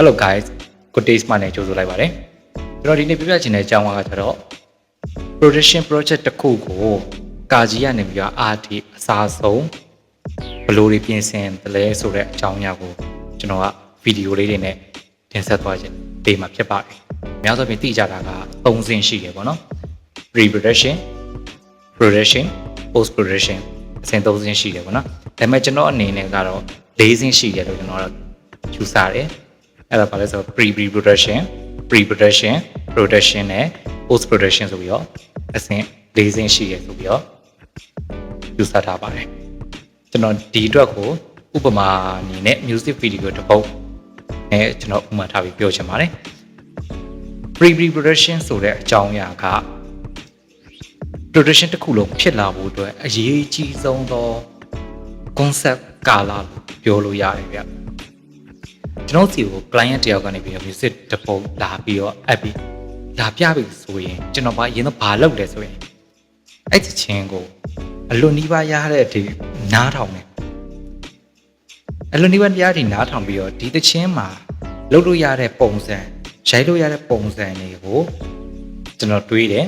Hello guys, good days မှာလည်းကြိုဆိုလိုက်ပါတယ်ကျွန်တော်ဒီနေ့ပြပြချင်တဲ့အကြောင်းအရာကတော့ production project တစ်ခုကိုကာကြီးကနေပြီးတော့အားဒီအစားဆုံးဘယ်လိုတွေပြင်ဆင်တယ်လဲဆိုတဲ့အကြောင်းအရာကိုကျွန်တော်ကဗီဒီယိုလေးတွေနဲ့တင်ဆက်သွားခြင်းပေးမှာဖြစ်ပါတယ်အများဆုံးပြင်သိကြတာက3ဆင့်ရှိတယ်ပေါ့နော် pre-production production post production အဆင့်3ဆင့်ရှိတယ်ပေါ့နော်ဒါပေမဲ့ကျွန်တော်အနေနဲ့ကတော့4ဆင့်ရှိတယ်လို့ကျွန်တော်ယူဆတယ်အဲ့ဒါဘာလဲဆိုတော့ pre-production production နဲ့ post production ဆိုပြီးတော့အဆင့်၄ဆင့်ရှိရဆိုပြီးတော့ယူဆထားပါတယ်ကျွန်တော်ဒီအတွက်ကိုဥပမာအနေနဲ့ music video တစ်ပုဒ်နဲ့ကျွန်တော်ဥပမာထားပြီးပြောချင်ပါတယ် pre-production ဆိုတဲ့အကြောင်းအရာက production တစ်ခုလုံးဖြစ်လာဖို့အတွက်အရေးကြီးဆုံးသော concept ကာလလို့ပြောလို့ရတယ်ဗျကျွန်တော်စီကို client တယောက်ကနေပြီးတော့ music တစ်ပုဒ်လာပြီးတော့အပ်ပြီးလာပြပြီဆိုရင်ကျွန်တော်ရင်တော့ဘာလုပ်လဲဆိုရင်အဲ့ဒီချင်းကိုအလွန်နီးပါးရတဲ့အထိနားထောင်တယ်အလွန်နီးပါးရတဲ့အထိနားထောင်ပြီးတော့ဒီသချင်းမှာလုပ်လို့ရတဲ့ပုံစံရိုက်လို့ရတဲ့ပုံစံတွေကိုကျွန်တော်တွေးတယ်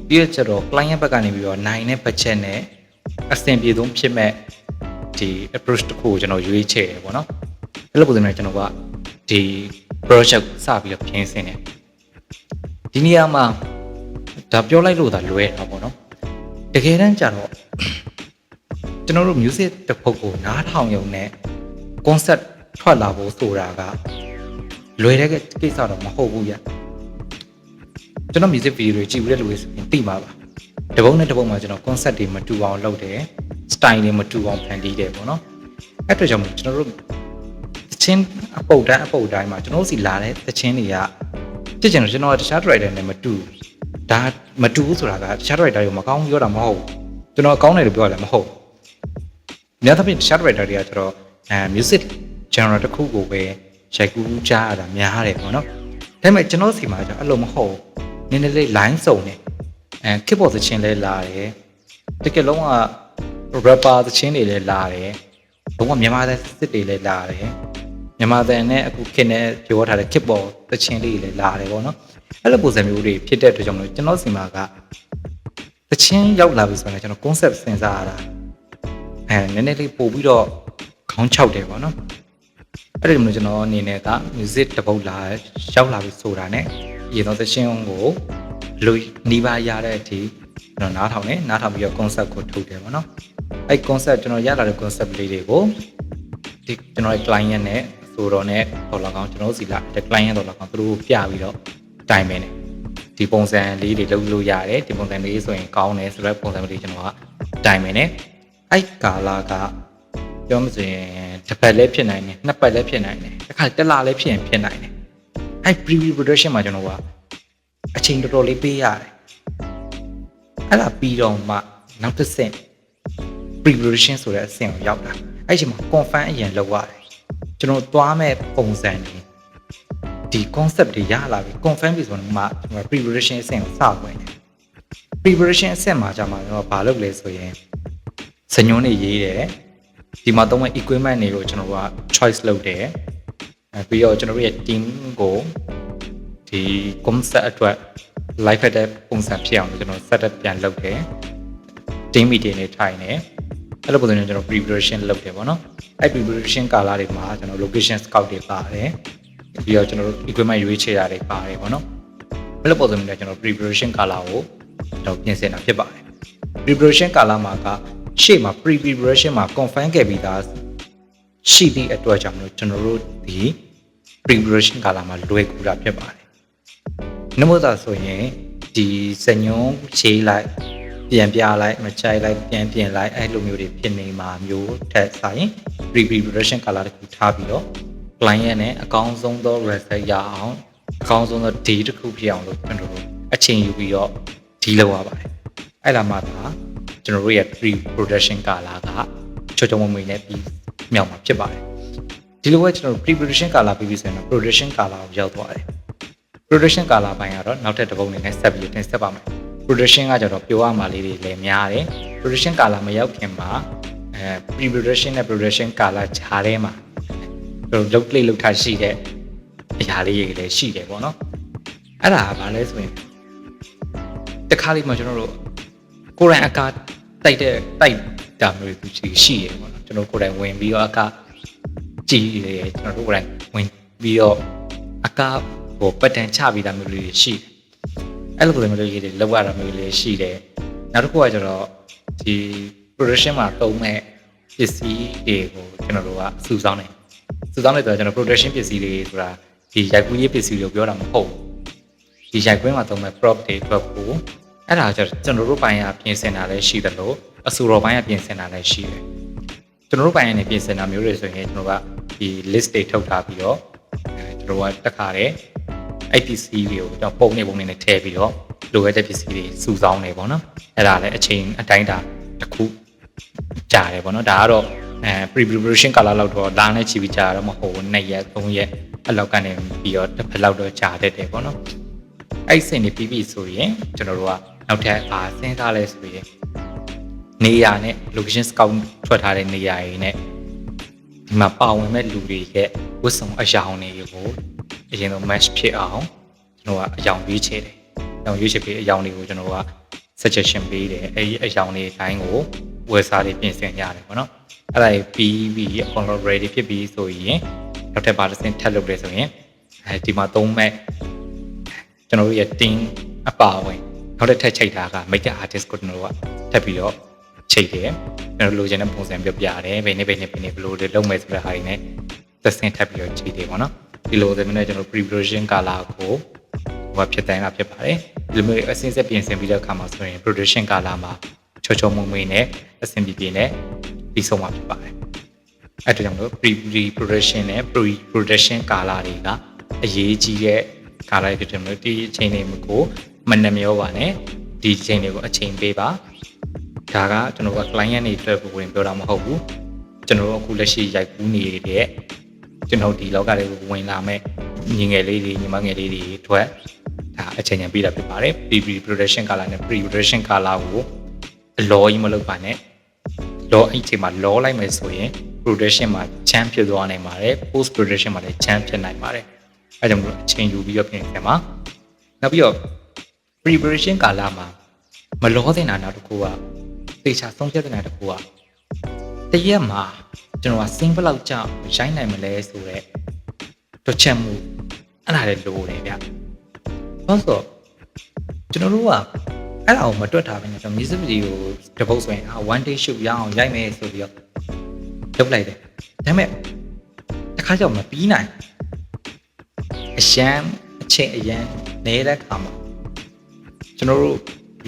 ပြီးတော့ကျတော့ client ဘက်ကနေပြီးတော့နိုင်တဲ့ budget နဲ့အဆင်ပြေဆုံးဖြစ်မဲ့ဒီ approach တစ်ခုကိုကျွန်တော်ရွေးချယ်တယ်ပေါ့နော်အဲ့လိုပုံစံနဲ့ကျွန်တော်ကဒီ project စပြီးတော့ပြင်ဆင်တယ်ဒီနေရာမှာဒါပြောလိုက်လို့ဒါလွယ်တာပေါ့နော်တကယ်တမ်းကျတော့ကျွန်တော်တို့ music တစ်ပုဒ်ကိုနားထောင်ရုံနဲ့ concept ထွက်လာဖို့ဆိုတာကလွယ်တဲ့ကိစ္စတော့မဟုတ်ဘူးဗျကျွန်တော် music video တွေကြည့်ပြီးတဲ့လူတွေဆိုရင်သိမှာပါတပုံနဲ့တပုံမှာကျွန်တော် concept တွေမတူအောင်လုပ်တယ် style တွေမတူအောင်ဖန်တီးတယ်ပေါ့နော်အဲ့အတွက်ကြောင့်ကျွန်တော်တို့သချင်းအပုဒ်တိုင်းမှာကျွန်တော်တို့စီလာတဲ့သချင်းတွေကကြည့်ချင်တော့ကျွန်တော်ကတခြား writer နဲ့မတူဒါမတူဘူးဆိုတာကတခြား writer တွေမကောင်းပြောတာမဟုတ်ဘူးကျွန်တော်ကောင်းတယ်လို့ပြောရတယ်မဟုတ်များသဖြင့်တခြား writer တွေကကျတော့music genre တစ်ခုကိုပဲရိုက်ကူးကြားရတာများတယ်ပေါ့နော်ဒါပေမဲ့ကျွန်တော်စီမှာကျအဲ့လိုမဟုတ်နည်းနည်းလေး line စုံနေkeyboard သချင်းလေးလာတယ်တကယ်လုံးက rapper သချင်းတွေလည်းလာတယ်ဘုံကမြန်မာသက်စစ်တွေလည်းလာတယ်မြန်မာတန်နဲ့အခုခေတ်နဲ့ပြောထားတဲ့ keyboard သချင်းလေးတွေလည်းလာတယ်ပေါ့နော်အဲ့လိုပုံစံမျိုးတွေဖြစ်တဲ့အတွက်ကြောင့်မလို့ကျွန်တော်စီမှာကသချင်းရောက်လာပြီဆိုရင်ကျွန်တော် concept စဉ်းစားရတာနည်းနည်းလေးပို့ပြီးတော့ခေါင်းချောက်တယ်ပေါ့နော်အဲ့ဒီလိုမျိုးကျွန်တော်အနေနဲ့က music တစ်ပုဒ်လာရောက်လာပြီဆိုတာနဲ့ရေတော့သချင်းကိုလူနီးပါးရတဲ့အထိကျွန်တော်နားထောင်ပြီးတော့ concept ကိုထုတ်တယ်ပေါ့နော်အဲ့ concept ကျွန်တော်ရလာတဲ့ concept လေးတွေကိုဒီကျွန်တော်ရဲ့ client နဲ့ဆိုတော့နဲ့တော်လကောင်းကျွန်တော်စီလာတဲ့ client တော်လကောင်းသူတို့ပြပြီးတော့တိုင်ပင်တယ်ဒီပုံစံလေးတွေလုပ်လို့ရတယ်ဒီပုံစံလေးဆိုရင်ကောင်းတယ်ဆိုတော့ပုံစံလေးကျွန်တော်ကတိုင်ပင်တယ်အဲ့ကာလာကပြောမစရင်တစ်ပတ်လည်းဖြစ်နိုင်တယ်နှစ်ပတ်လည်းဖြစ်နိုင်တယ်တစ်ခါတစ်လလည်းဖြစ်နိုင်တယ်အဲ့ pre-production မှာကျွန်တော်ကအချိန်တော်တော်လေးပေးရတယ်အဲ့ဒါပြီးတော့မှနောက်တစ်ဆင့် pre-production ဆိုတဲ့အဆင့်ကိုရောက်တာအဲ့ဒီချိန်မှာ confirm အရင်လုပ်ရတယ်ကျွန်တော်သွားမဲ့ပုံစံတွေဒီ concept တွေရလာပြီ confirm ပြီဆိုတော့မှကျွန်တော် pre-production အဆင့်ကိုစဝင်တယ် pre-production အဆင့်မှာကျမှကျွန်တော်ဘာလုပ်လဲဆိုရင်စညွှန်းတွေရေးတယ်ဒီမှာသုံးမဲ့ equipment တွေကိုကျွန်တော်က choice လုပ်တယ်ပြီးတော့ကျွန်တော်ရဲ့ team ကိုဒီ concept အတွက် live ဖက်တဲ့ပုံစံဖြစ်အောင်ကျွန်တော် setup ပြန်လုပ်တယ် team meeting တွေထိုင်တယ်အဲ့လိုပုံစံမျိုးကျွန်တော် pre-production လုပ်တယ်ပေါ့နော်အဲ့ pre-production ကာလတွေမှာကျွန်တော် location scout တွေပါတယ်ပြီးတော့ကျွန်တော်တို့ equipment ရွေးချယ်တာတွေပါတယ်ပေါ့နော်အဲ့လိုပုံစံမျိုးနဲ့ကျွန်တော် pre-production ကာလကိုကျွန်တော်ပြင်ဆင်တာဖြစ်ပါတယ် pre-production ကာလမှာကရှေ့မှာ pre-production မှာ confirm ခဲ့ပြီးသားရှိသည့်အတွက်ကြောင့်မလို့ကျွန်တော်တို့ဒီ pre-production ကာလမှာလွယ်ကူတာဖြစ်ပါတယ်နမို့သာဆိုရင်ဒီစညွန်းရေးလိုက်ပြန်ပြလိုက်မချိုက်လိုက်ပြန်ပြင်လိုက်အဲ့လိုမျိုးတွေဖြစ်နေမှာမျိုးထက်ဆိုင် pre-production ကာလတစ်ခုထားပြီးတော့ client နဲ့အကောင်းဆုံးသော result ရအောင်အကောင်းဆုံးသော day တစ်ခုဖြစ်အောင်လို့ကျွန်တော်တို့အချိန်ယူပြီးတော့ဒီလုပ်ရပါတယ်အဲ့ဒါမှသာကျွန်တော်တို့ရဲ့ pre-production ကာလကချောချောမွေ့မွေ့နဲ့ပြီးမြောက်မှာဖြစ်ပါတယ်ဒီလိုပဲကျွန်တော်တို့ pre-production ကာလပြီးပြီဆိုရင်တော့ production ကာလကိုရောက်သွားတယ် production ကာလပိုင်းကတော့နောက်ထပ်တစ်ပုံအနေနဲ့ဆက်ပြီးတင်ဆက်ပါမယ် production ကကျတော့ပြောရမှာလေးတွေလည်းများတယ် production ကာလမရောက်ခင်မှာpre-production နဲ့ production ကာလခြားထဲမှာလုပ်ထားရှိတဲ့ အရာလေးတွေလည်းရှိတယ်ပေါ့နော်အဲ့ဒါကဘာလဲဆိုရင်တခါလေးမှကျွန်တော်တို့ကိုယ်တိုင်အကားတိုက်တာမျိုးတွေရှိရပေါ့နော်ကျွန်တော်ကိုယ်တိုင်ဝင်ပြီးတော့အကားကြည့်ရကျွန်တော်တို့ကိုယ်တိုင်ဝင်ပြီးတော့အကားဟိုပတ်တန်ချပြီးတာမျိုးတွေရှိတယ်အဲ့လိုမျိုးတွေလောက်ရတာမျိုးတွေရှိတယ်နောက်တစ်ခုကကျတော့ဒီ production မှာသုံးမဲ့ပစ္စည်းတွေကိုကျွန်တော်တို့ကစုဆောင်းတယ်ဆိုတော့ကျွန်တော် production ပစ္စည်းတွေဆိုတာဒီရိုက်ကူးရေးပစ္စည်းတွေကိုပြောတာမဟုတ်ဘူးဒီရိုက်ကွင်းမှာသုံးမဲ့ prop တွေအတွက်ကိုအဲ့ဒါကျွန်တော်တို့ပိုင်းကပြင်ဆင်တာလည်းရှိတယ်လို့အဆိုတော်ပိုင်းကပြင်ဆင်တာလည်းရှိတယ်ကျွန်တော်တို့ပိုင်းကနေပြင်ဆင်တာမျိုးတွေဆိုရင်ကျွန်တော်ကဒီ list တွေထုတ်ထားပြီးတော့ကျွန်တော်ကတက်ခါတယ် IPC တွေကိုကျွန်တော်ပုံနေနဲ့ထည့်ပြီးတော့လိုအပ်တဲ့ပစ္စည်းတွေစုဆောင်းနေပေါ့နော်အဲ့ဒါလည်းအချိန်အတိုင်းတာတစ်ခုကြာတယ်ပေါ့နော်ဒါကတော့preparation ကာလလောက်တော့လာနဲ့ချီပြီးကြာတော့မဟုတ်ဘူး2ရက်3ရက်အဲ့လောက်ကနေပြီးတော့တစ်ဖက်လောက်တော့ကြာတတ်တယ်ပေါ့နော်အဲ့စင်နေပြီးပြီဆိုရင်ကျွန်တော်တို့ကနောက်ထပ်စဉ်းစားလဲဆိုရင်နေရာနဲ့ location scout ထွက်ထားတဲ့နေရာတွေနဲ့ဒီမှာပါဝင်မဲ့လူတွေရဲ့ဝတ်စုံအယောင်တွေကိုအရင်ဆုံး match ဖြစ်အောင်ကျွန်တော်ကအယောင်ရွေးချယ်တယ်။အယောင်ရွေးချယ်ပြီးအယောင်တွေကိုကျွန်တော်က suggestion ပေးတယ်။အဲဒီအယောင်တွေအတိုင်းကိုဝယ်စားတွေပြင်ဆင်ရတယ်ပေါ့နော်။အဲ့ဒါပြီးအကုန်လုံး ready ဖြစ်ပြီးဆိုရင်နောက်ထပ်ပါတစ်စင်းထပ်လုပ်တယ်ဆိုရင်ဒီမှာသုံးမဲ့ကျွန်တော်တို့ရဲ့ team အပါဝင်နောက်ထပ်ချိန်တာက make artist ကိုကျွန်တော်တို့ကထပ်ပြီးတော့ချိန်တယ်ကျွန်တော်လိုချင်တဲ့ပုံစံပြပြတယ်ဘယ်နေ့ဘယ်လိုတွေလုပ်မယ်ဆိုတဲ့ဟာတွေနဲ့သက်စင်ထပ်ပြီးတော့ချိန်တယ်ပေါ့နော်ဒီလိုဆိုရင်ကျွန်တော် preparation ကာလကိုဟိုဖြစ်တိုင်းတာဖြစ်ပါတယ်ဒီလိုမျိုးအစင်းဆက်ပြင်ဆင်ပြီးတဲ့အခါမှာဆိုရင် production ကာလမှာချောမွေ့နဲ့အဆင်ပြေနဲ့ပြီးဆုံးမှာဖြစ်ပါတယ်အဲ့ဒါကြောင့်မို့ pre-production နဲ့ pre-production ကာလတွေကအရေးကြီးတဲ့ကာလတွေဖြစ်တယ်လို့ဒီအချိန်တွေကိုမနှမျောပါနဲ့ဒီအချိန်တွေကိုအချိန်ပေးပါဒါကကျွန်တော်က client တွေအတွက်ဝင်ပြောတာမဟုတ်ဘူးကျွန်တော်တို့အခုလက်ရှိရိုက်ကူးနေတဲ့ကျွန်တော်ဒီလောကတွေကိုဝင်လာမဲ့ညီငယ်လေးတွေညီမငယ်လေးတွေအတွက်ဒါအချိန်ညာပေးတာဖြစ်ပါတယ် pre-production ကာလနဲ့ pre-production ကာလကိုအလောကြီးမလုပ်ပါနဲ့လောအဲ့ချိန်မှာလောလိုက်မယ်ဆိုရင် production မှာ chance ဖြစ်သွားနိုင်ပါတယ် post production မှာလည်း chance ဖြစ်နိုင်ပါတယ်အဲကြောင့်မို့အချိန်ယူပြီးတော့ပြင်ဆင်ပါနောက်ပြီးတော့ preparation ကာလမှာမလောသင့်တာနောက်တစ်ခုကသေချာဆုံးဖြတ်တဲ့တစ်ခုကတရက်မှာကျွန်တော်က sing ဘယ်လောက်ကြာရိုက်နိုင်မလဲဆိုတော့တွက်ချက်မှုအဲ့ဒါလည်းလိုတယ်ဗျဟုတ်ဆိုကျွန်တော်တို့ကအဲ့ဒါကိုမတွက်ထားဘဲနဲ့ကျွန်တော် music video တပုတ်ဆိုရင်one day shoot ရအောင်ရိုက်မယ်ဆိုပြီးတော့လုပ်လိုက်တယ်ဒါပေမဲ့တစ်ခါကြောင့်မပြီးနိုင်အချိန်အရန်နေတဲ့ခါမှာကျွန်တော်တို့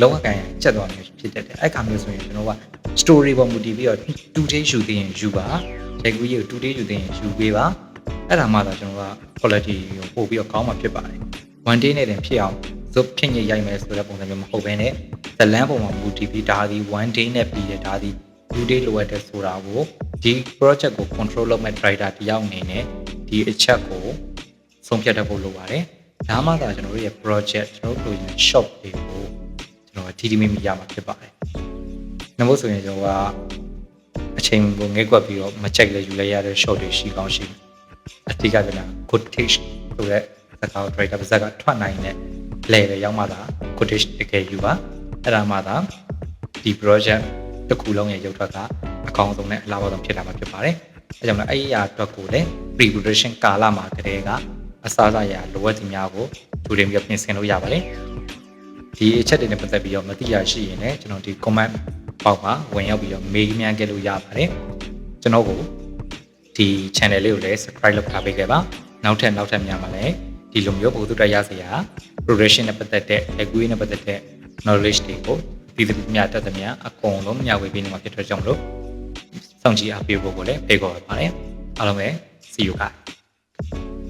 လောကကန်ချက်သွားမျိုးဖြစ်တတ်တယ်အဲ့ခါမျိုးဆိုရင်ကျွန်တော်က story ပေါ်မူတည်ပြီးတော့ 2day ယူသိရင်ယူပါရိုက်ကူးရေးကို 2day ယူသိရင်ယူပေးပါအဲ့ဒါမှသာကျွန်တော်က quality ကိုပို့ပြီးတော့ကောင်းမှာဖြစ်ပါတယ် one day နဲ့တင်ဖြစ်အောင်ဇုတ်ဖြစ်ညရိုက်မယ်ဆိုတဲ့ပုံစံမျိုးမဟုတ်ဘဲနဲ့ဇလန်းပုံမှာမူတည်ပြီးဒါဒီ one day နဲ့ပြီးတယ်ဒါဒီ 2 day လိုအပ်တယ်ဆိုတာကိုဒီ project ကို control လုပ်မဲ့ writer တယောက်အနေနဲ့ဒီအချက်ကိုဆုံးဖြတ်တတ်ဖို့လိုပါတယ်ဒါမှသာကျွန်တော်တို့ရဲ့ project ကျွန်တော်တို့လိုရင် shop တွေကိုကျွန်တော်တီတီမီရမှာဖြစ်ပါတယ်နောက်ဆိုရင်ကျွန်တော်ကအချိန်ကိုငဲ့ကွက်ပြီးတော့မကြိုက်လဲယူလဲရတဲ့ shop တွေရှိကောင်းရှိအတိအကက good taste ဆိုတဲ့စကား writer ပါစကထွက်နိုင်တဲ့ level ရောက်မှသာ good taste တကယ်ယူပါအဲ့ဒါမှသာဒီ project တစ်ခုလုံးရဲ့ရုပ်ထွက်ကအကောင်းဆုံးနဲ့အလားပါဆုံးဖြစ်လာမှာဖြစ်ပါတယ်အဲကြောင့်လည်းအဲ့ဒီအရာအတွက်ကိုလည်း pre-production ကာလမှာတည်းကအစားအစာရာလိုအပ်သည်များကိုကြိုတင်ပြီးတော့ပြင်ဆင်လို့ရပါတယ်ဒီအချက်တွေနဲ့ပတ်သက်ပြီးတော့မသိရရှိရင်လည်းကျွန်တော်ဒီ comment ပေါက်မှာဝင်ရောက်ပြီးတော့မေးမြန်းခဲ့လို့ရပါတယ်ကျွန်တော်ကိုဒီ channel လေးကိုလည်း subscribe လုပ်ထားပေးခဲ့ပါနောက်ထပ်များမှာလည်းဒီလိုမျိုးဘုသူတရားစရာ progression နဲ့ပတ်သက်တဲ့ equity နဲ့ပတ်သက်တဲ့ knowledge တွေကိုဒီလိုများတက်သမျှအကုန်လုံးမျှဝေပေးနေမှာဖြစ်တဲ့ကြောင့်မလို့စောင့်ကြည့်အားပေးဖို့ကိုလည်းဖိတ်ခေါ်ပါတယ်အားလုံးပဲ see you guys